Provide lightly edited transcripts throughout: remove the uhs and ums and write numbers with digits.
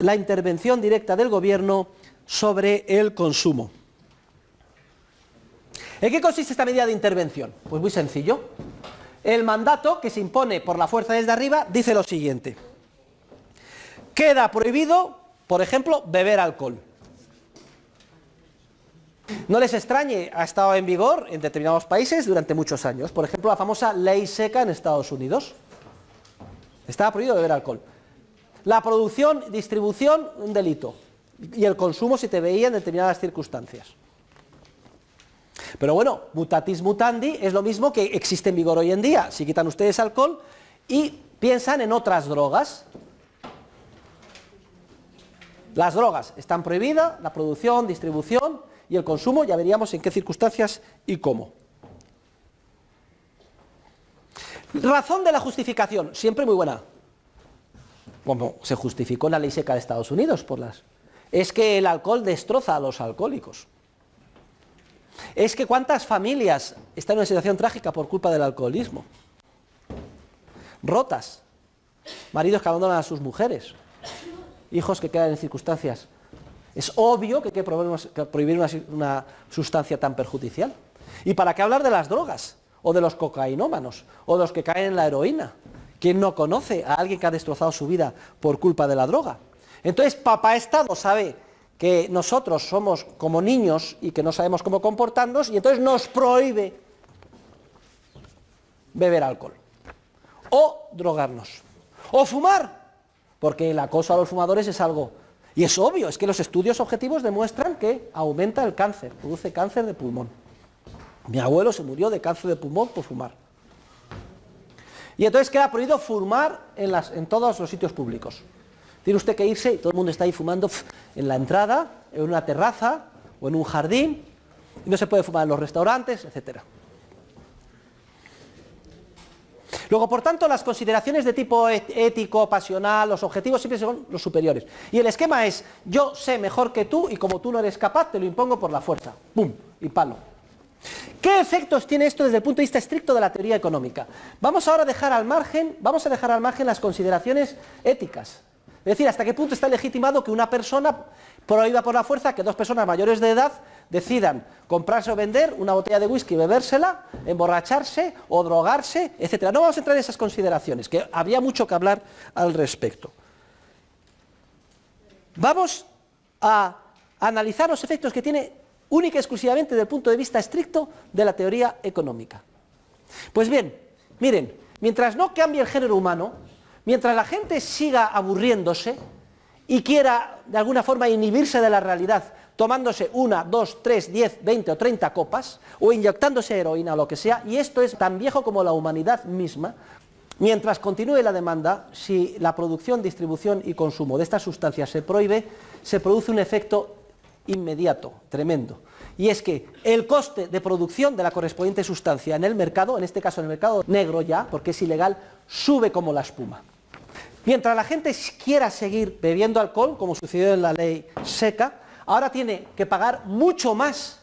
la intervención directa del gobierno sobre el consumo. ¿En qué consiste esta medida de intervención? Pues muy sencillo. El mandato que se impone por la fuerza desde arriba dice lo siguiente: queda prohibido, por ejemplo, beber alcohol. No les extrañe, ha estado en vigor en determinados países durante muchos años. Por ejemplo, la famosa ley seca en Estados Unidos. Estaba prohibido beber alcohol. La producción, distribución, un delito. Y el consumo se te veía en determinadas circunstancias. Pero bueno, mutatis mutandi es lo mismo que existe en vigor hoy en día. Si quitan ustedes alcohol y piensan en otras drogas. Las drogas están prohibidas, la producción, distribución y el consumo, ya veríamos en qué circunstancias y cómo. Razón de la justificación, siempre muy buena. Como se justificó en la ley seca de Estados Unidos, es que el alcohol destroza a los alcohólicos. Es que cuántas familias están en una situación trágica por culpa del alcoholismo. Rotas, maridos que abandonan a sus mujeres, hijos que quedan en circunstancias. Es obvio que hay que prohibir una sustancia tan perjudicial. ¿Y para qué hablar de las drogas? O de los cocainómanos, o de los que caen en la heroína. ¿Quién no conoce a alguien que ha destrozado su vida por culpa de la droga? Entonces, Papá Estado sabe que nosotros somos como niños y que no sabemos cómo comportarnos, y entonces nos prohíbe beber alcohol, o drogarnos, o fumar, porque el acoso a los fumadores es algo, y es obvio, es que los estudios objetivos demuestran que aumenta el cáncer, produce cáncer de pulmón. Mi abuelo se murió de cáncer de pulmón por fumar. Y entonces queda prohibido fumar en todos los sitios públicos. Tiene usted que irse y todo el mundo está ahí fumando en la entrada, en una terraza o en un jardín, y no se puede fumar en los restaurantes, etc. Luego, por tanto, las consideraciones de tipo ético, pasional, los objetivos siempre son los superiores. Y el esquema es: yo sé mejor que tú y como tú no eres capaz, te lo impongo por la fuerza. ¡Pum! Y palo. ¿Qué efectos tiene esto desde el punto de vista estricto de la teoría económica? Vamos ahora a dejar al margen las consideraciones éticas. Es decir, hasta qué punto está legitimado que una persona prohíba por la fuerza que dos personas mayores de edad decidan comprarse o vender una botella de whisky, bebérsela, emborracharse o drogarse, etc. No vamos a entrar en esas consideraciones, que habría mucho que hablar al respecto. Vamos a analizar los efectos que tiene única y exclusivamente desde el punto de vista estricto de la teoría económica. Pues bien, miren, mientras no cambie el género humano, mientras la gente siga aburriéndose y quiera de alguna forma inhibirse de la realidad, tomándose 1, 2, 3, 10, 20 o 30 copas, o inyectándose heroína o lo que sea, y esto es tan viejo como la humanidad misma, mientras continúe la demanda, si la producción, distribución y consumo de estas sustancias se prohíbe, se produce un efecto inmediato, tremendo, y es que el coste de producción de la correspondiente sustancia en el mercado, en este caso en el mercado negro ya, porque es ilegal, sube como la espuma. Mientras la gente quiera seguir bebiendo alcohol, como sucedió en la ley seca, ahora tiene que pagar mucho más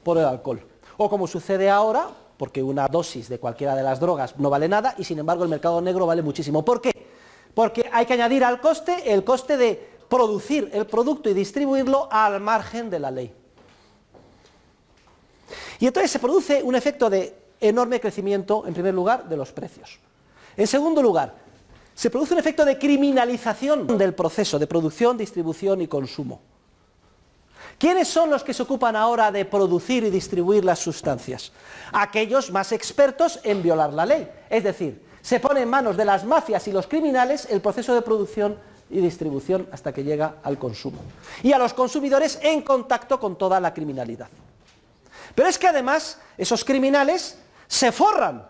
por el alcohol, o como sucede ahora, porque una dosis de cualquiera de las drogas no vale nada, y sin embargo el mercado negro vale muchísimo. ¿Por qué? Porque hay que añadir al coste el coste de producir el producto y distribuirlo al margen de la ley. Y entonces se produce un efecto de enorme crecimiento, en primer lugar, de los precios. En segundo lugar, se produce un efecto de criminalización del proceso de producción, distribución y consumo. ¿Quiénes son los que se ocupan ahora de producir y distribuir las sustancias? Aquellos más expertos en violar la ley. Es decir, se pone en manos de las mafias y los criminales el proceso de producción y distribución hasta que llega al consumo. Y a los consumidores en contacto con toda la criminalidad. Pero es que además esos criminales se forran,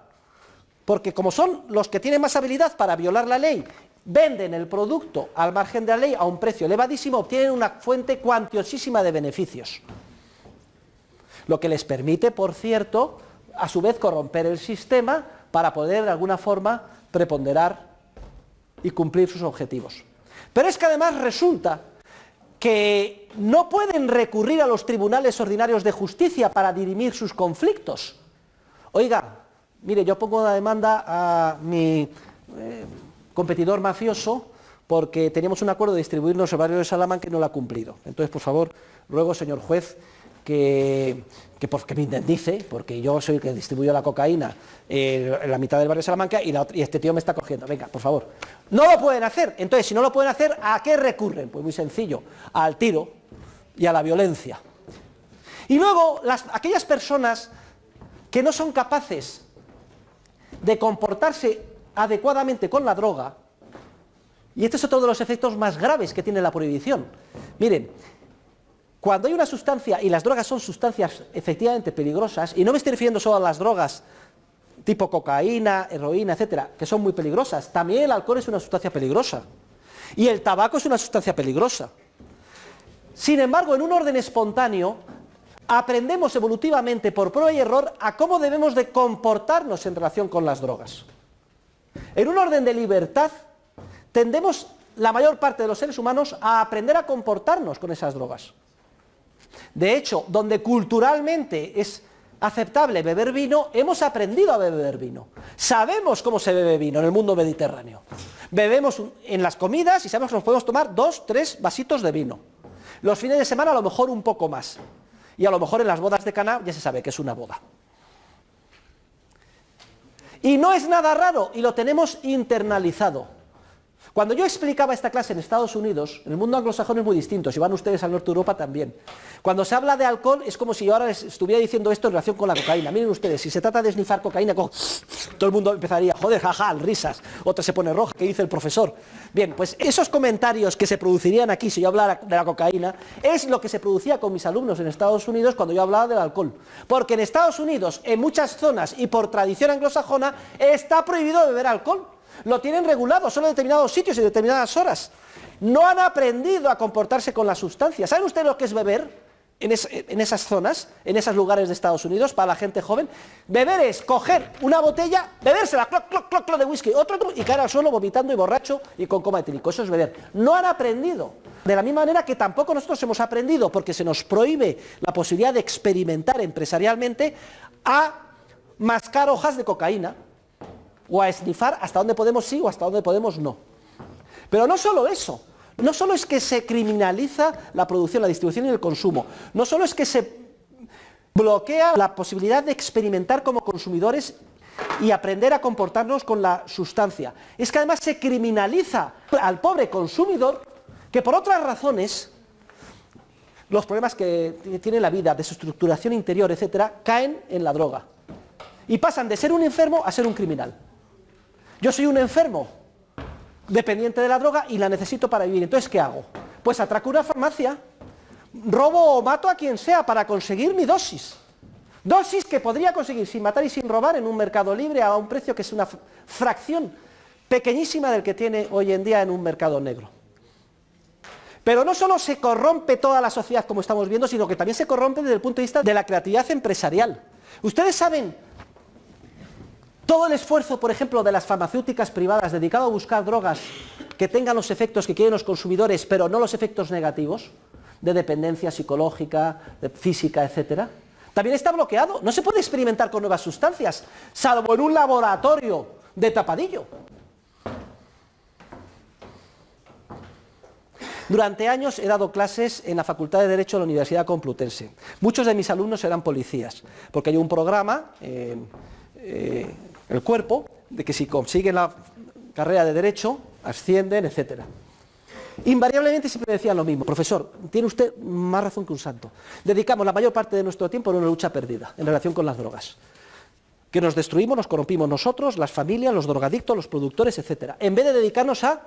porque como son los que tienen más habilidad para violar la ley, venden el producto al margen de la ley a un precio elevadísimo, obtienen una fuente cuantiosísima de beneficios. Lo que les permite, por cierto, a su vez corromper el sistema para poder de alguna forma preponderar y cumplir sus objetivos. Pero es que además resulta que no pueden recurrir a los tribunales ordinarios de justicia para dirimir sus conflictos. Oiga, mire, yo pongo una demanda a mi competidor mafioso porque teníamos un acuerdo de distribuirnos el barrio de Salamanca y no lo ha cumplido. Entonces, por favor, ruego, señor juez, que me indemnice, porque yo soy el que distribuyó la cocaína en la mitad del barrio de Salamanca y este tío me está cogiendo. Venga, por favor. No lo pueden hacer. Entonces, si no lo pueden hacer, ¿a qué recurren? Pues muy sencillo, al tiro y a la violencia. Y luego, aquellas personas que no son capaces de comportarse adecuadamente con la droga, y este es otro de los efectos más graves que tiene la prohibición. Miren, cuando hay una sustancia, y las drogas son sustancias efectivamente peligrosas, y no me estoy refiriendo solo a las drogas tipo cocaína, heroína, etcétera, que son muy peligrosas, también el alcohol es una sustancia peligrosa, y el tabaco es una sustancia peligrosa. Sin embargo, en un orden espontáneo, aprendemos evolutivamente por prueba y error a cómo debemos de comportarnos en relación con las drogas. En un orden de libertad, tendemos, la mayor parte de los seres humanos, a aprender a comportarnos con esas drogas. De hecho, donde culturalmente es aceptable beber vino, hemos aprendido a beber vino. Sabemos cómo se bebe vino en el mundo mediterráneo. Bebemos en las comidas y sabemos que nos podemos tomar 2, 3 vasitos de vino. Los fines de semana a lo mejor un poco más. Y a lo mejor en las bodas de Caná ya se sabe que es una boda. Y no es nada raro, y lo tenemos internalizado. Cuando yo explicaba esta clase en Estados Unidos, en el mundo anglosajón es muy distinto, si van ustedes al norte de Europa también. Cuando se habla de alcohol es como si yo ahora les estuviera diciendo esto en relación con la cocaína. Miren ustedes, si se trata de snifar cocaína, todo el mundo empezaría, joder, jaja, risas, otra se pone roja, ¿qué dice el profesor? Bien, pues esos comentarios que se producirían aquí si yo hablara de la cocaína, es lo que se producía con mis alumnos en Estados Unidos cuando yo hablaba del alcohol. Porque en Estados Unidos, en muchas zonas y por tradición anglosajona, está prohibido beber alcohol. Lo tienen regulado, solo en determinados sitios y en determinadas horas. No han aprendido a comportarse con las sustancias. ¿Saben ustedes lo que es beber en esas zonas, en esos lugares de Estados Unidos, para la gente joven? Beber es coger una botella, bebérsela, cloc, cloc, cloc, cloc de whisky, otro, y caer al suelo vomitando y borracho y con coma etílico. Eso es beber. No han aprendido. De la misma manera que tampoco nosotros hemos aprendido, porque se nos prohíbe la posibilidad de experimentar empresarialmente, a mascar hojas de cocaína, o a esnifar hasta donde podemos sí o hasta donde podemos no. Pero no solo eso, no solo es que se criminaliza la producción, la distribución y el consumo, no solo es que se bloquea la posibilidad de experimentar como consumidores y aprender a comportarnos con la sustancia, es que además se criminaliza al pobre consumidor que por otras razones, los problemas que tiene la vida, de su estructuración interior, etcétera, caen en la droga y pasan de ser un enfermo a ser un criminal. Yo soy un enfermo dependiente de la droga y la necesito para vivir. Entonces, ¿qué hago? Pues atraco una farmacia, robo o mato a quien sea para conseguir mi dosis. Dosis que podría conseguir sin matar y sin robar en un mercado libre a un precio que es una fracción pequeñísima del que tiene hoy en día en un mercado negro. Pero no solo se corrompe toda la sociedad como estamos viendo, sino que también se corrompe desde el punto de vista de la creatividad empresarial. Ustedes saben todo el esfuerzo, por ejemplo, de las farmacéuticas privadas dedicado a buscar drogas que tengan los efectos que quieren los consumidores, pero no los efectos negativos, de dependencia psicológica, de física, etcétera. También está bloqueado. No se puede experimentar con nuevas sustancias, salvo en un laboratorio de tapadillo. Durante años he dado clases en la Facultad de Derecho de la Universidad Complutense. Muchos de mis alumnos eran policías, porque hay un programa el cuerpo, de que si consiguen la carrera de Derecho, ascienden, etc. Invariablemente siempre decían lo mismo: profesor, tiene usted más razón que un santo. Dedicamos la mayor parte de nuestro tiempo a una lucha perdida en relación con las drogas. Que nos destruimos, nos corrompimos nosotros, las familias, los drogadictos, los productores, etc. En vez de dedicarnos a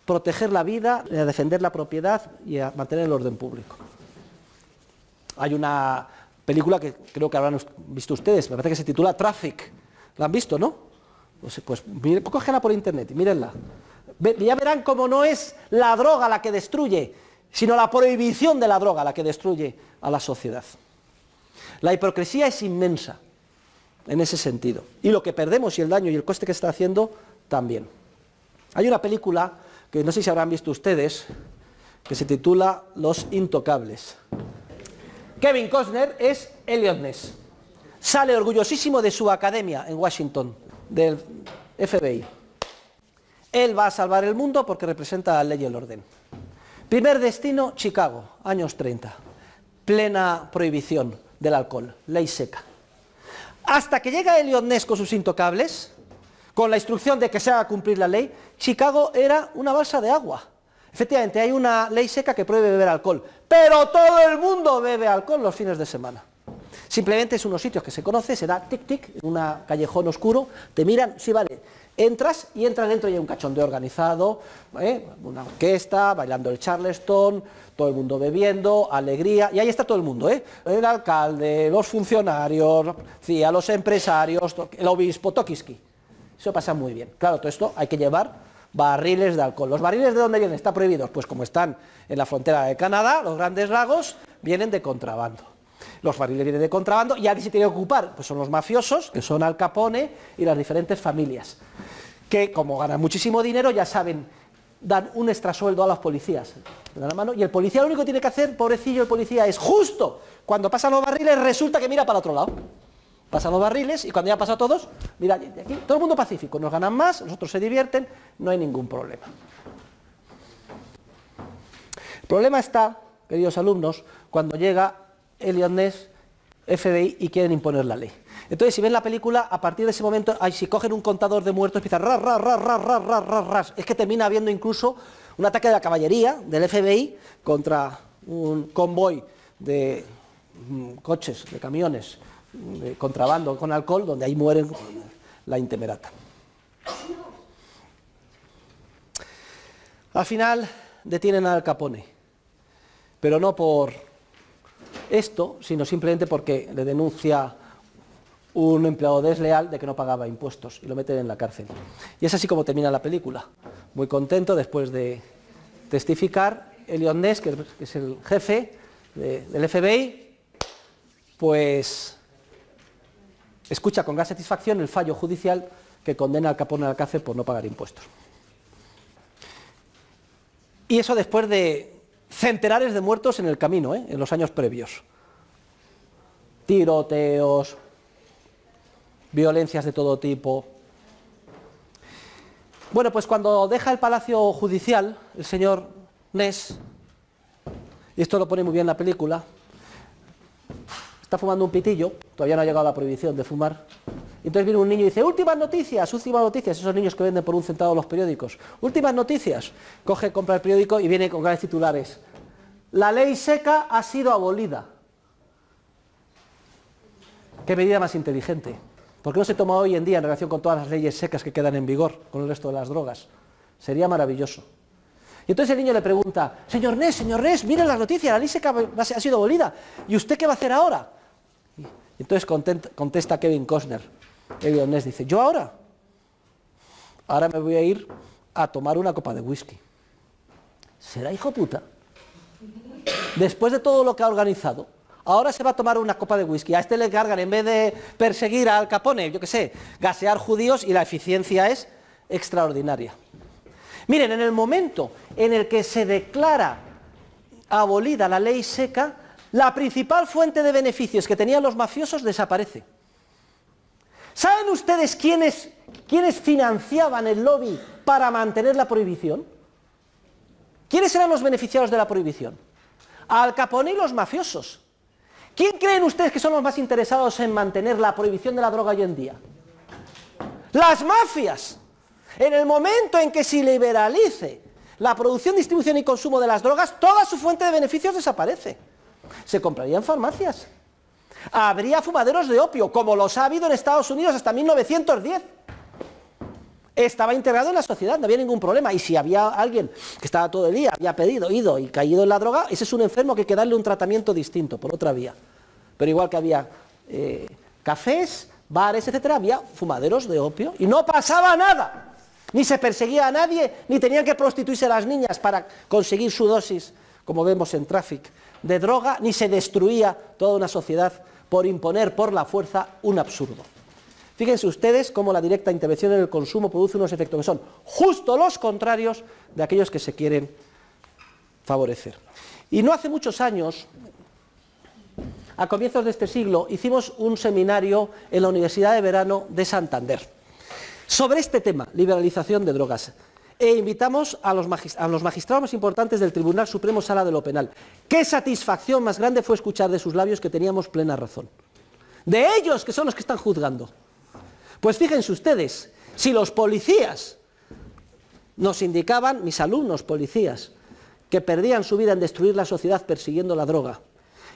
proteger la vida, a defender la propiedad y a mantener el orden público. Hay una película que creo que habrán visto ustedes, me parece que se titula Traffic. ¿La han visto, no? Pues cógela por internet y mírenla. Ya verán cómo no es la droga la que destruye, sino la prohibición de la droga la que destruye a la sociedad. La hipocresía es inmensa en ese sentido. Y lo que perdemos y el daño y el coste que está haciendo también. Hay una película que no sé si habrán visto ustedes, que se titula Los Intocables. Kevin Costner es Elliot Ness. Sale orgullosísimo de su academia en Washington, del FBI. Él va a salvar el mundo porque representa la ley y el orden. Primer destino, Chicago, años 30. Plena prohibición del alcohol, ley seca. Hasta que llega Eliot Ness con sus intocables, con la instrucción de que se haga cumplir la ley, Chicago era una balsa de agua. Efectivamente, hay una ley seca que prohíbe beber alcohol, pero todo el mundo bebe alcohol los fines de semana. Simplemente es unos sitios que se conoce, se da tic-tic, en un callejón oscuro, te miran, sí, vale, entras y entras dentro y hay un cachondeo organizado, una orquesta, bailando el Charleston, todo el mundo bebiendo, alegría, y ahí está todo el mundo, el alcalde, los funcionarios, sí, a los empresarios, el obispo, Tokiski. Eso pasa muy bien. Claro, todo esto hay que llevar barriles de alcohol. ¿Los barriles de dónde vienen? ¿Están prohibidos? Pues como están en la frontera de Canadá, los Grandes Lagos, vienen de contrabando. Los barriles vienen de contrabando y alguien se tiene que ocupar, pues son los mafiosos, que son Al Capone y las diferentes familias, que como ganan muchísimo dinero ya saben, dan un extrasueldo a los policías, le dan la mano, y el policía lo único que tiene que hacer, pobrecillo el policía, es justo cuando pasan los barriles resulta que mira para otro lado. Pasan los barriles y cuando ya pasa todos, mira, aquí todo el mundo pacífico, nos ganan más, los otros se divierten, no hay ningún problema. El problema está, queridos alumnos, cuando llega Eliot Ness, FBI, y quieren imponer la ley. Entonces, si ven la película, a partir de ese momento, si cogen un contador de muertos, empiezan ras. Es que termina habiendo incluso un ataque de la caballería del FBI contra un convoy de coches, de camiones, de contrabando con alcohol, donde ahí mueren la intemerata. Al final detienen a Al Capone, pero no por esto, sino simplemente porque le denuncia un empleado desleal de que no pagaba impuestos y lo meten en la cárcel. Y es así como termina la película. Muy contento, después de testificar, Eliot Ness, que es el jefe del FBI, pues escucha con gran satisfacción el fallo judicial que condena a Al Capone a la cárcel por no pagar impuestos. Y eso después de centenares de muertos en el camino, en los años previos. Tiroteos, violencias de todo tipo. Bueno, pues cuando deja el palacio judicial, el señor Ness, y esto lo pone muy bien en la película, está fumando un pitillo, todavía no ha llegado la prohibición de fumar, y entonces viene un niño y dice, últimas noticias, esos niños que venden por un centavo los periódicos, últimas noticias, coge, compra el periódico y viene con grandes titulares, la ley seca ha sido abolida. ¿Qué medida más inteligente? ¿Por qué no se toma hoy en día en relación con todas las leyes secas que quedan en vigor con el resto de las drogas? Sería maravilloso. Y entonces el niño le pregunta, señor Ness, mire las noticias, la ley seca ha sido abolida, ¿y usted qué va a hacer ahora? Y entonces contesta Kevin Costner, Eliot Ness dice, ¿yo ahora? Ahora me voy a ir a tomar una copa de whisky. ¿Será hijo puta? Después de todo lo que ha organizado, ahora se va a tomar una copa de whisky. A este le cargan, en vez de perseguir a Al Capone, yo qué sé, gasear judíos, y la eficiencia es extraordinaria. Miren, en el momento en el que se declara abolida la ley seca, la principal fuente de beneficios que tenían los mafiosos desaparece. ¿Saben ustedes quiénes financiaban el lobby para mantener la prohibición? ¿Quiénes eran los beneficiados de la prohibición? Al Capone y los mafiosos. ¿Quién creen ustedes que son los más interesados en mantener la prohibición de la droga hoy en día? Las mafias. En el momento en que se liberalice la producción, distribución y consumo de las drogas, toda su fuente de beneficios desaparece. Se comprarían farmacias. Habría fumaderos de opio, como los ha habido en Estados Unidos hasta 1910. Estaba integrado en la sociedad, no había ningún problema. Y si había alguien que estaba todo el día, había ido y caído en la droga, ese es un enfermo que hay que darle un tratamiento distinto, por otra vía. Pero igual que había cafés, bares, etcétera, había fumaderos de opio y no pasaba nada. Ni se perseguía a nadie, ni tenían que prostituirse las niñas para conseguir su dosis, como vemos en Traffic, de droga, ni se destruía toda una sociedad por imponer por la fuerza un absurdo. Fíjense ustedes cómo la directa intervención en el consumo produce unos efectos que son justo los contrarios de aquellos que se quieren favorecer. Y no hace muchos años, a comienzos de este siglo, hicimos un seminario en la Universidad de Verano de Santander sobre este tema, liberalización de drogas. e invitamos a los magistrados más importantes del Tribunal Supremo Sala de lo Penal. Qué satisfacción más grande fue escuchar de sus labios que teníamos plena razón. De ellos, que son los que están juzgando. Pues fíjense ustedes, si los policías nos indicaban, mis alumnos policías, que perdían su vida en destruir la sociedad persiguiendo la droga,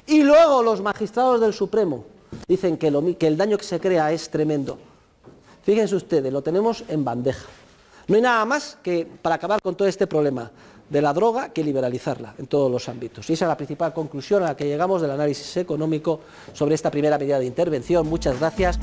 y luego los magistrados del Supremo dicen que el daño que se crea es tremendo. Fíjense ustedes, lo tenemos en bandeja. No hay nada más que para acabar con todo este problema de la droga que liberalizarla en todos los ámbitos. Y esa es la principal conclusión a la que llegamos del análisis económico sobre esta primera medida de intervención. Muchas gracias.